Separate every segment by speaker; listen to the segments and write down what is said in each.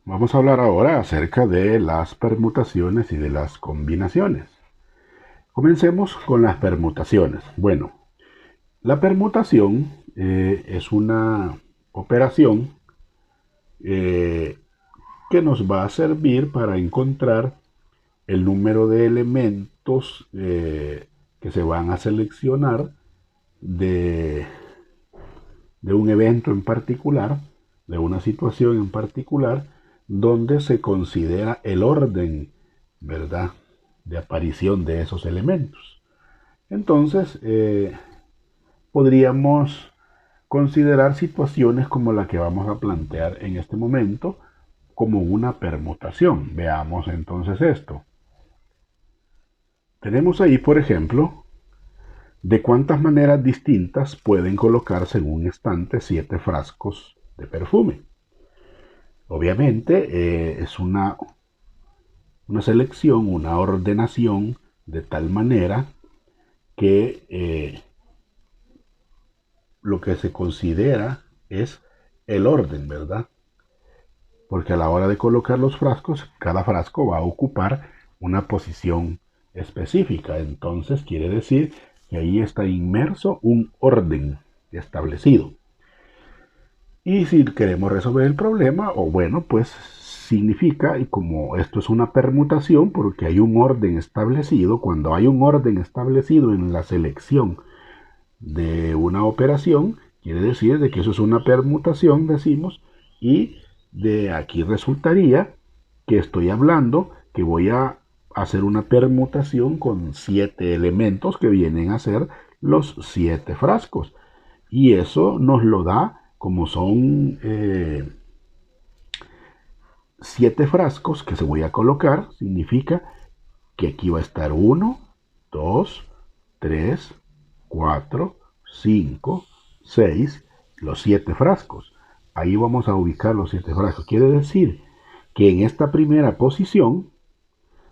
Speaker 1: Vamos a hablar ahora acerca de las permutaciones y de las combinaciones. Comencemos con las permutaciones. Bueno, la permutación es una operación eh, que nos va a servir para encontrar el número de elementos que se van a seleccionar de, de un evento en particular, de una situación en particular, donde se considera el orden, ¿verdad?, de aparición de esos elementos. Entonces, podríamos considerar situaciones como la que vamos a plantear en este momento como una permutación. Veamos entonces esto. Tenemos ahí, por ejemplo, de cuántas maneras distintas pueden colocarse en un estante 7 frascos de perfume. Obviamente es una selección, una ordenación de tal manera que lo que se considera es el orden, ¿verdad? Porque a la hora de colocar los frascos, cada frasco va a ocupar una posición específica. Entonces quiere decir que ahí está inmerso un orden establecido. Y si queremos resolver el problema, o bueno, pues significa, y como esto es una permutación, porque hay un orden establecido, cuando hay un orden establecido en la selección de una operación, quiere decir de que eso es una permutación, decimos, y de aquí resultaría que estoy hablando que voy a hacer una permutación con 7 elementos que vienen a ser los 7 frascos. Y eso nos lo da como son 7 frascos que se voy a colocar, significa que aquí va a estar uno, 2, 3, 4, 5, 6, los 7 frascos. Ahí vamos a ubicar los 7 frascos. Quiere decir que en esta primera posición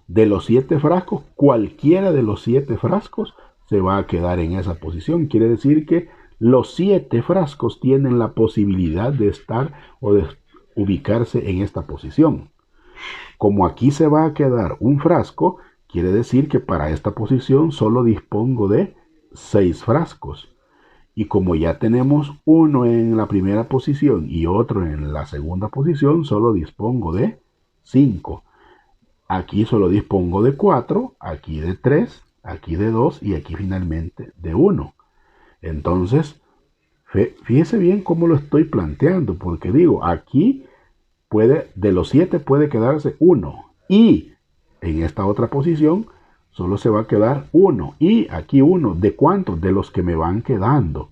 Speaker 1: de los 7 frascos, cualquiera de los 7 frascos se va a quedar en esa posición. Quiere decir que los 7 frascos tienen la posibilidad de estar o de ubicarse en esta posición. Como aquí se va a quedar un frasco, quiere decir que para esta posición solo dispongo de 6 frascos. Y como ya tenemos uno en la primera posición y otro en la segunda posición, solo dispongo de 5. Aquí solo dispongo de 4, aquí de 3, aquí de 2 y aquí finalmente de 1. Entonces, fíjese bien cómo lo estoy planteando, porque digo, aquí de los 7 puede quedarse uno. Y en esta otra posición solo se va a quedar uno. Y aquí uno. ¿De cuántos? De los que me van quedando.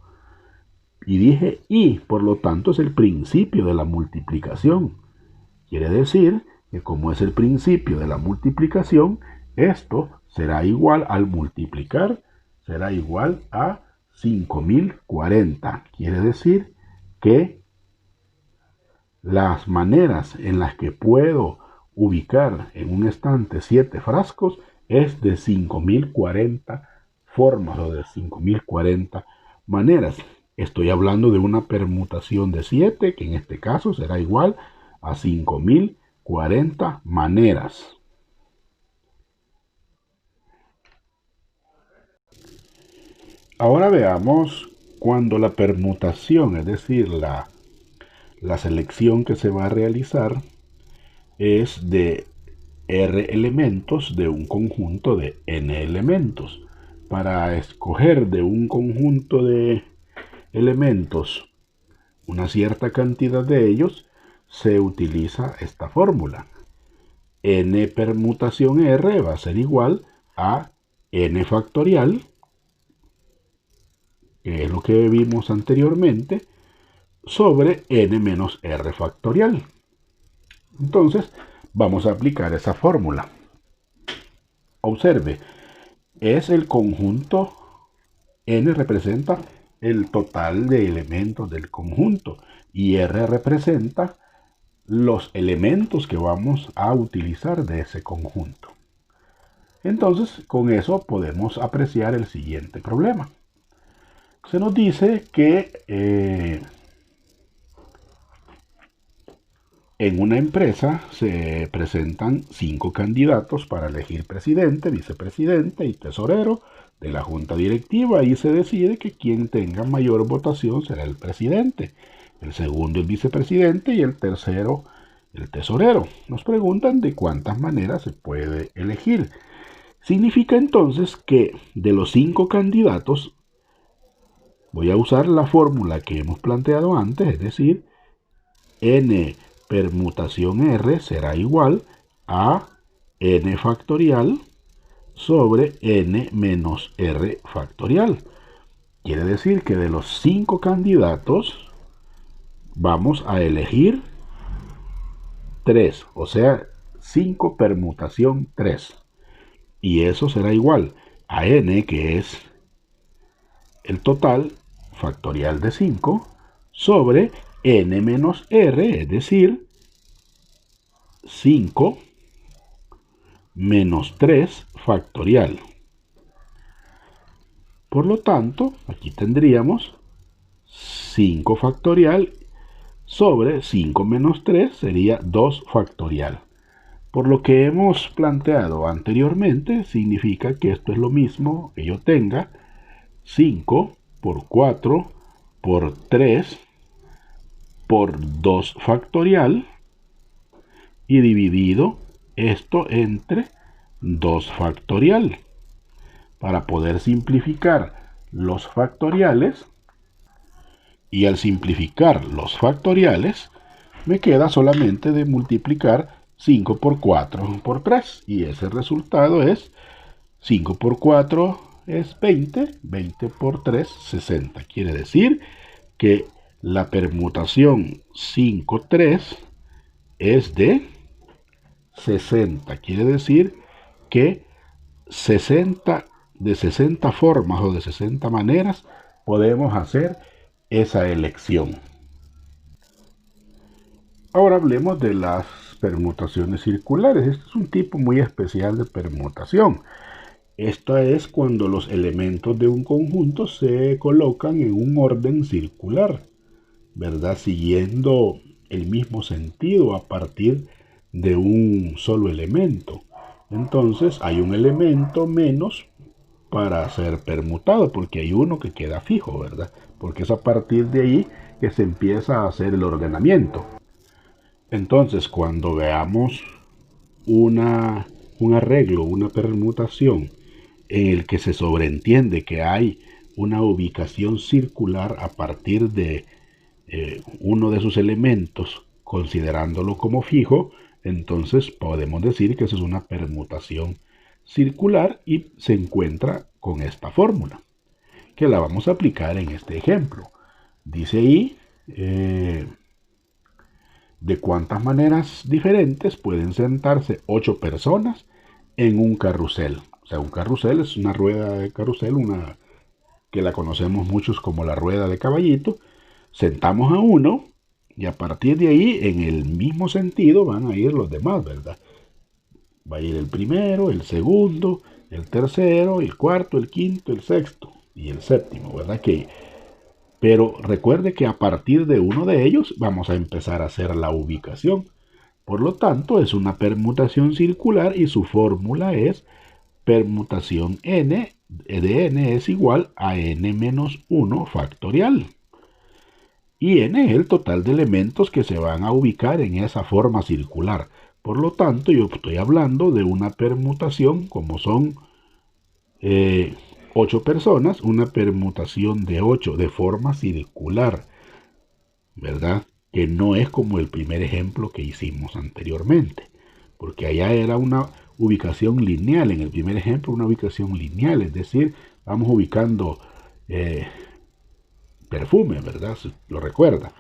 Speaker 1: Y dije y, por lo tanto es el principio de la multiplicación. Quiere decir que como es el principio de la multiplicación, esto será igual al multiplicar, será igual a 5040. Quiere decir que las maneras en las que puedo ubicar en un estante 7 frascos es de 5040 formas o de 5040 maneras. Estoy hablando de una permutación de 7 que en este caso será igual a 5040 maneras. Ahora veamos cuando la permutación, es decir, la selección que se va a realizar, es de R elementos de un conjunto de N elementos. Para escoger de un conjunto de elementos una cierta cantidad de ellos, se utiliza esta fórmula. N permutación R va a ser igual a N factorial, que es lo que vimos anteriormente, sobre N menos R factorial. Entonces, vamos a aplicar esa fórmula. Observe, es el conjunto, N representa el total de elementos del conjunto y R representa los elementos que vamos a utilizar de ese conjunto. Entonces, con eso podemos apreciar el siguiente problema. Se nos dice que En una empresa se presentan 5 candidatos para elegir presidente, vicepresidente y tesorero de la junta directiva y se decide que quien tenga mayor votación será el presidente, el segundo el vicepresidente y el tercero el tesorero. Nos preguntan de cuántas maneras se puede elegir. Significa entonces que de los 5 candidatos voy a usar la fórmula que hemos planteado antes, es decir, n permutación r será igual a n factorial sobre n menos r factorial. Quiere decir que de los 5 candidatos vamos a elegir 3, o sea, 5 permutación 3. Y eso será igual a n, que es el total factorial de 5, sobre n menos r, es decir, 5 menos 3 factorial. Por lo tanto, aquí tendríamos 5 factorial sobre 5 menos 3 sería 2 factorial. Por lo que hemos planteado anteriormente, significa que esto es lo mismo que yo tenga 5 por 4 por 3 por 2 factorial y dividido esto entre 2 factorial. Para poder simplificar los factoriales, y al simplificar los factoriales me queda solamente de multiplicar 5 por 4 por 3 y ese resultado es 5 por 4 es 20, 20 por 3 60. Quiere decir que la permutación 5, 3 es de 60. Quiere decir que 60 de 60 formas o de 60 maneras podemos hacer esa elección. Ahora hablemos de las permutaciones circulares. Este es un tipo muy especial de permutación. Esto es cuando los elementos de un conjunto se colocan en un orden circular, ¿verdad? Siguiendo el mismo sentido a partir de un solo elemento. Entonces hay un elemento menos para ser permutado, porque hay uno que queda fijo, ¿verdad? Porque es a partir de ahí que se empieza a hacer el ordenamiento. Entonces, cuando veamos un arreglo, una permutación, en el que se sobreentiende que hay una ubicación circular a partir de uno de sus elementos, considerándolo como fijo, entonces podemos decir que eso es una permutación circular y se encuentra con esta fórmula, que la vamos a aplicar en este ejemplo. Dice ahí de cuántas maneras diferentes pueden sentarse 8 personas en un carrusel. O sea, un carrusel es una rueda de carrusel, una que la conocemos muchos como la rueda de caballito. Sentamos a uno y a partir de ahí, en el mismo sentido, van a ir los demás, ¿verdad? Va a ir el primero, el segundo, el tercero, el cuarto, el quinto, el sexto y el séptimo, ¿verdad? Pero recuerde que a partir de uno de ellos vamos a empezar a hacer la ubicación. Por lo tanto, es una permutación circular y su fórmula es permutación n de n es igual a n menos 1 factorial. Y n es el total de elementos que se van a ubicar en esa forma circular. Por lo tanto, yo estoy hablando de una permutación, como son 8 personas, una permutación de 8 de forma circular, ¿verdad? Que no es como el primer ejemplo que hicimos anteriormente, porque allá era una ubicación lineal, en el primer ejemplo una ubicación lineal, es decir, vamos ubicando perfume, ¿verdad? Si lo recuerda.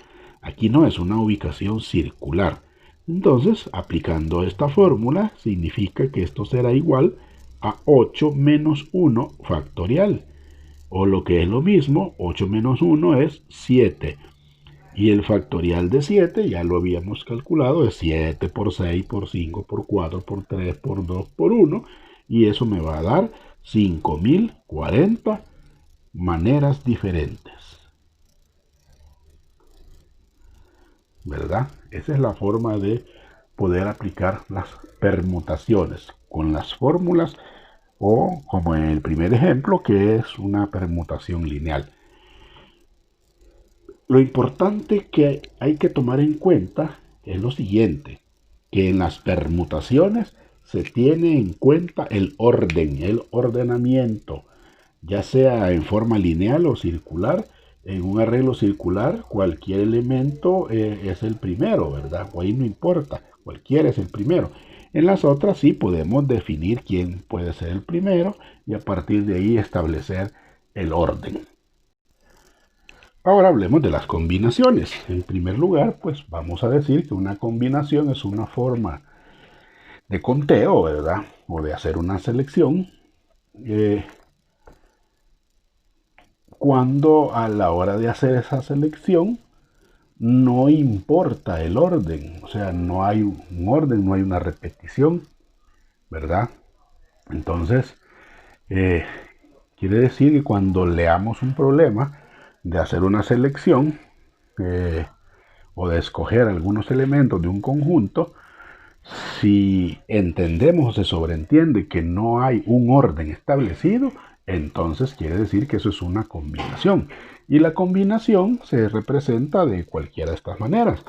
Speaker 1: Aquí no, es una ubicación circular. Entonces, aplicando esta fórmula, significa que esto será igual a 8 menos 1 factorial. O lo que es lo mismo, 8 menos 1 es 7. Y el factorial de 7, ya lo habíamos calculado, es 7 por 6, por 5, por 4, por 3, por 2, por 1. Y eso me va a dar 5040 maneras diferentes. ¿verdad? Esa es la forma de poder aplicar las permutaciones con las fórmulas o como en el primer ejemplo que es una permutación lineal. Lo importante que hay que tomar en cuenta es lo siguiente, que en las permutaciones se tiene en cuenta el orden, el ordenamiento, ya sea en forma lineal o circular. En un arreglo circular, cualquier elemento es el primero, ¿verdad? O ahí no importa, cualquiera es el primero. En las otras sí podemos definir quién puede ser el primero y a partir de ahí establecer el orden. Ahora hablemos de las combinaciones. En primer lugar, pues vamos a decir que una combinación es una forma de conteo, ¿verdad? O de hacer una selección. Eh, Cuando a la hora de hacer esa selección no importa el orden, o sea, no hay un orden, no hay una repetición, ¿verdad? Entonces, eh, quiere decir que cuando leamos un problema de hacer una selección o de escoger algunos elementos de un conjunto, si entendemos o se sobreentiende que no hay un orden establecido, entonces quiere decir que eso es una combinación. Y la combinación se representa de cualquiera de estas maneras.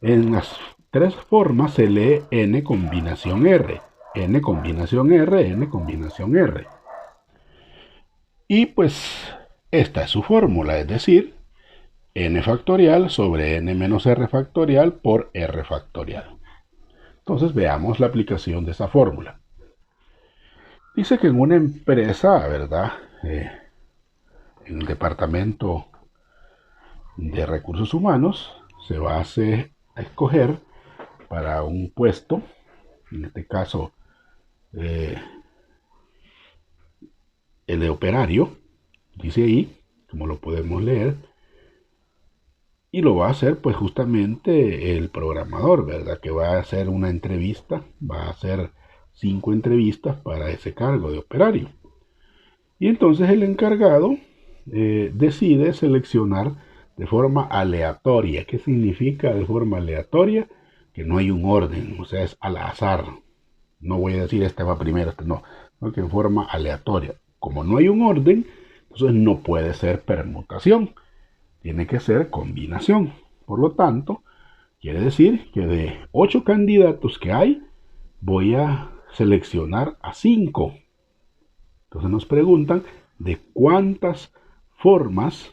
Speaker 1: En las tres formas se lee n combinación r, n combinación r, n combinación r. Y pues esta es su fórmula, es decir, n factorial sobre n menos r factorial por r factorial. Entonces veamos la aplicación de esa fórmula. Dice que en una empresa, ¿verdad? En el departamento de recursos humanos se va a escoger para un puesto, en este caso el de operario, dice ahí, como lo podemos leer, y lo va a hacer pues justamente el programador, ¿verdad? Que va a hacer una entrevista, va a hacer 5 entrevistas para ese cargo de operario. Y entonces el encargado decide seleccionar de forma aleatoria. ¿Qué significa de forma aleatoria? Que no hay un orden, o sea, es al azar. No voy a decir este va primero, este no, sino que en forma aleatoria. Como no hay un orden, entonces no puede ser permutación, tiene que ser combinación. Por lo tanto, quiere decir que de 8 candidatos que hay, voy a seleccionar a 5. Entonces nos preguntan de cuántas formas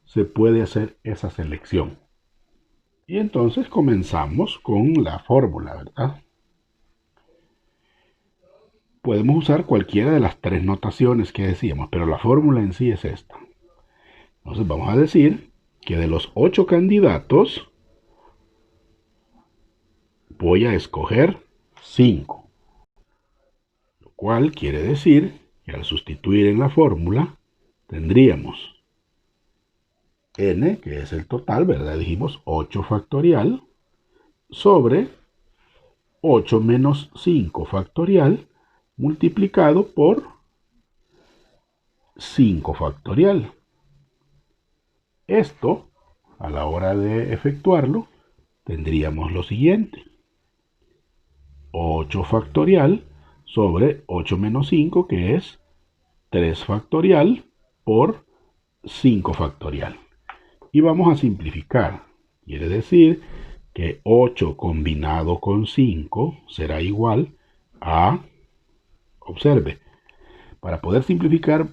Speaker 1: se puede hacer esa selección. Y entonces comenzamos con la fórmula, ¿verdad? Podemos usar cualquiera de las tres notaciones que decíamos, pero la fórmula en sí es esta. Entonces vamos a decir que de los 8 candidatos voy a escoger 5, lo cual quiere decir que al sustituir en la fórmula tendríamos n, que es el total, ¿verdad? Dijimos 8 factorial, sobre 8 menos 5 factorial, multiplicado por 5 factorial. Esto, a la hora de efectuarlo, tendríamos lo siguiente. 8 factorial sobre 8 menos 5, que es 3 factorial por 5 factorial. Y vamos a simplificar. Quiere decir que 8 combinado con 5 será igual a, observe, para poder simplificar,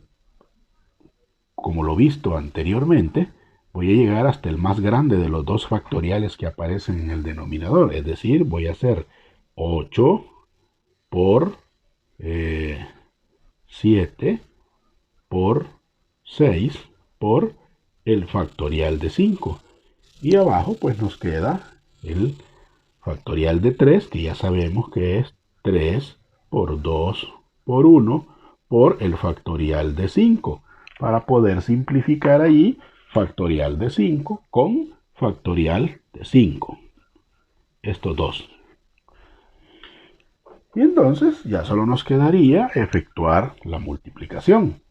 Speaker 1: como lo visto anteriormente, voy a llegar hasta el más grande de los dos factoriales que aparecen en el denominador. Es decir, voy a hacer 8 por 7 por 6 por el factorial de 5. Y abajo pues nos queda el factorial de 3, que ya sabemos que es 3 por 2 por 1 por el factorial de 5. Para poder simplificar ahí factorial de 5 con factorial de 5. Estos dos. Y entonces ya solo nos quedaría efectuar la multiplicación.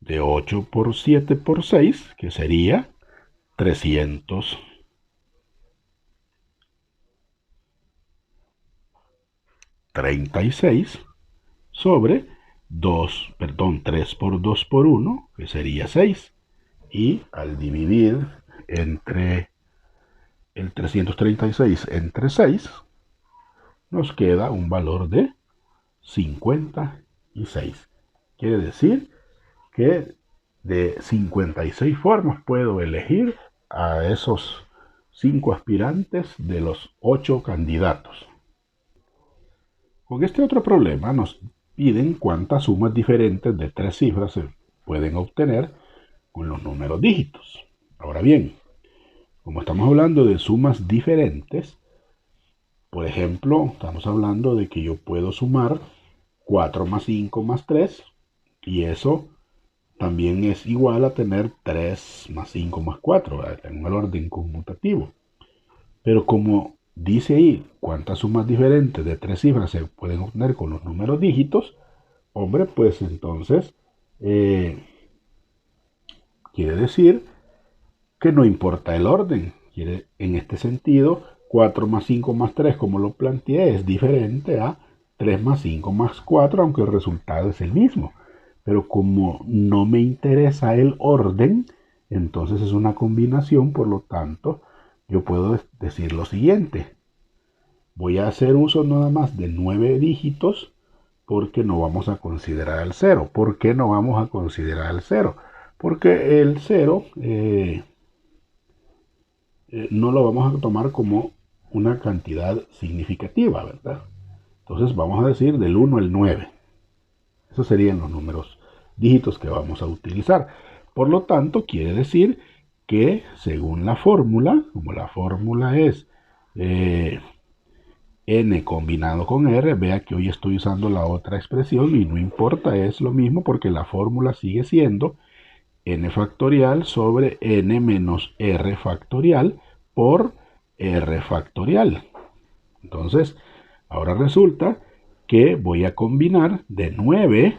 Speaker 1: De 8 por 7 por 6, que sería 300 36 sobre 3 por 2 por 1, que sería 6. Y al dividir entre el 336 entre 6, nos queda un valor de 56. Quiere decir que de 56 formas puedo elegir a esos 5 aspirantes de los 8 candidatos. Con este otro problema nos piden cuántas sumas diferentes de 3 cifras se pueden obtener con los números dígitos. Ahora bien, como estamos hablando de sumas diferentes, por ejemplo, estamos hablando de que yo puedo sumar 4 más 5 más 3, y eso también es igual a tener 3 más 5 más 4, en el orden conmutativo. Pero como dice ahí cuántas sumas diferentes de 3 cifras se pueden obtener con los números dígitos, hombre, pues entonces quiere decir que no importa el orden. En este sentido, 4 más 5 más 3, como lo planteé, es diferente a 3 más 5 más 4, aunque el resultado es el mismo. Pero como no me interesa el orden, entonces es una combinación, por lo tanto, yo puedo decir lo siguiente. Voy a hacer uso nada más de 9 dígitos porque no vamos a considerar el 0. ¿Por qué no vamos a considerar el 0? Porque el 0 no lo vamos a tomar como una cantidad significativa, ¿verdad? Entonces vamos a decir del 1 al 9. Esos serían los números dígitos que vamos a utilizar. Por lo tanto, quiere decir que según la fórmula, como la fórmula es n combinado con r, vea que hoy estoy usando la otra expresión y no importa, es lo mismo porque la fórmula sigue siendo n factorial sobre n menos r factorial por r factorial. Entonces, ahora resulta que voy a combinar de 9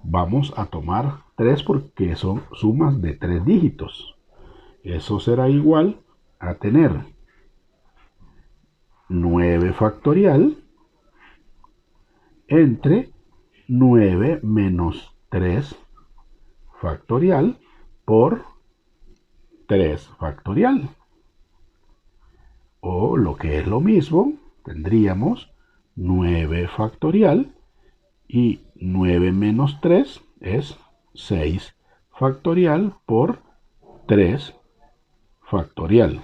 Speaker 1: vamos a tomar 3 porque son sumas de 3 dígitos. Eso será igual a tener 9 factorial entre 9 menos 3 factorial por 3 factorial. O lo que es lo mismo, tendríamos 9 factorial y 9 menos 3 es 6 factorial por 3 factorial.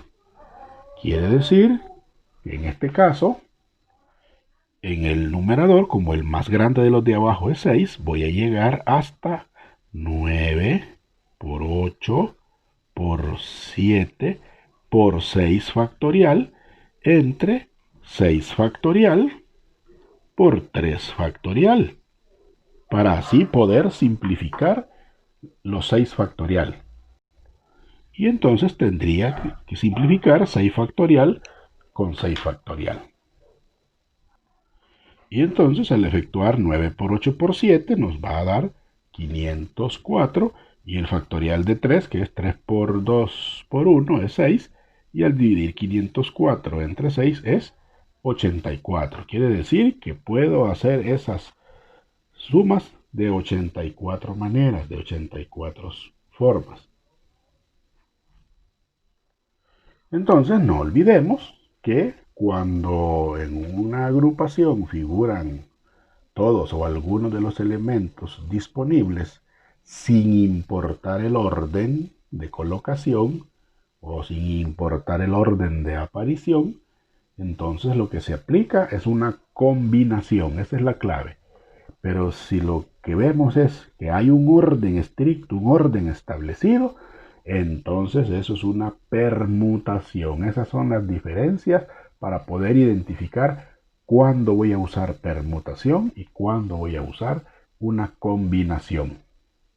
Speaker 1: Quiere decir que en este caso, en el numerador, como el más grande de los de abajo es 6, voy a llegar hasta 9 por 8 por 7 por 6 factorial entre 6 factorial por 3 factorial, para así poder simplificar los 6 factorial. Y entonces tendría que simplificar 6 factorial con 6 factorial. Y entonces al efectuar 9 por 8 por 7 nos va a dar 504, y el factorial de 3, que es 3 por 2 por 1, es 6, y al dividir 504 entre 6 es 84. Quiere decir que puedo hacer esas sumas de 84 maneras, de 84 formas. Entonces no olvidemos que cuando en una agrupación figuran todos o algunos de los elementos disponibles sin importar el orden de colocación o sin importar el orden de aparición, entonces lo que se aplica es una combinación. Esa es la clave. Pero si lo que vemos es que hay un orden estricto, un orden establecido, entonces eso es una permutación. Esas son las diferencias para poder identificar cuándo voy a usar permutación y cuándo voy a usar una combinación.